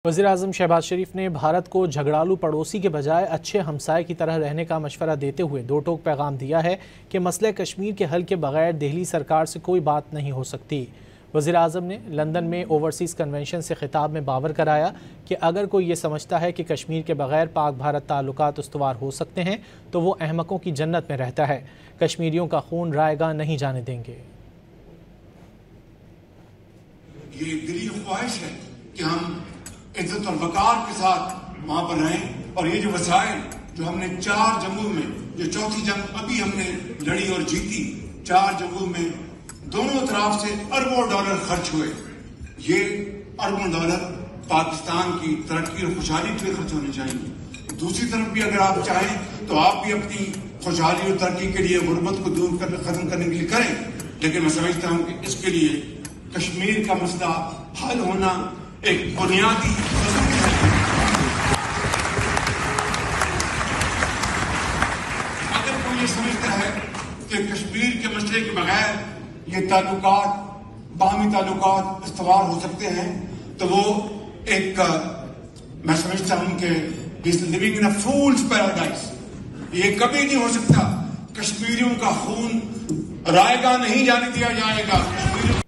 वज़ीर-ए-आज़म शहबाज शरीफ ने भारत को झगड़ालू पड़ोसी के बजाय अच्छे हमसाये की तरह रहने का मशवरा देते हुए दो टोक पैगाम दिया है कि मसले कश्मीर के हल के बगैर दिल्ली सरकार से कोई बात नहीं हो सकती। वज़ीर-ए-आज़म ने लंदन में ओवरसीज़ कन्वेंशन से खिताब में बावर कराया कि अगर कोई ये समझता है कि कश्मीर के बगैर पाक भारत ताल्लुकात उस्तवार हो सकते हैं तो वो अहमकों की जन्नत में रहता है। कश्मीरियों का खून रायगा नहीं जाने देंगे। ये दिली ख्वाहिश है कि हम इज्जत और वकार के साथ वहां पर रहें और ये जो वसाइल जो हमने 4 जंगों में, जो चौथी जंग अभी हमने लड़ी और जीती, 4 जंगों में दोनों तरफ से अरबों डॉलर खर्च हुए। ये अरबों डॉलर पाकिस्तान की तरक्की और खुशहाली के लिए खर्च होने चाहिए। दूसरी तरफ भी अगर आप चाहें तो आप भी अपनी खुशहाली और तरक्की के लिए गुर्बत को दूर करने, खत्म करने के लिए करें, लेकिन मैं समझता हूं कि इसके लिए कश्मीर का मसला हल होना एक बुनियादी अगर कोई ये समझता है कि कश्मीर के मसले के बगैर ये ताल्लुकात, बाहमी ताल्लुकात इस्तवार हो सकते हैं तो वो एक मैं समझता हूं कि living in a fools paradise. ये कभी नहीं हो सकता। कश्मीरियों का खून रायगा नहीं जाने दिया जाएगा।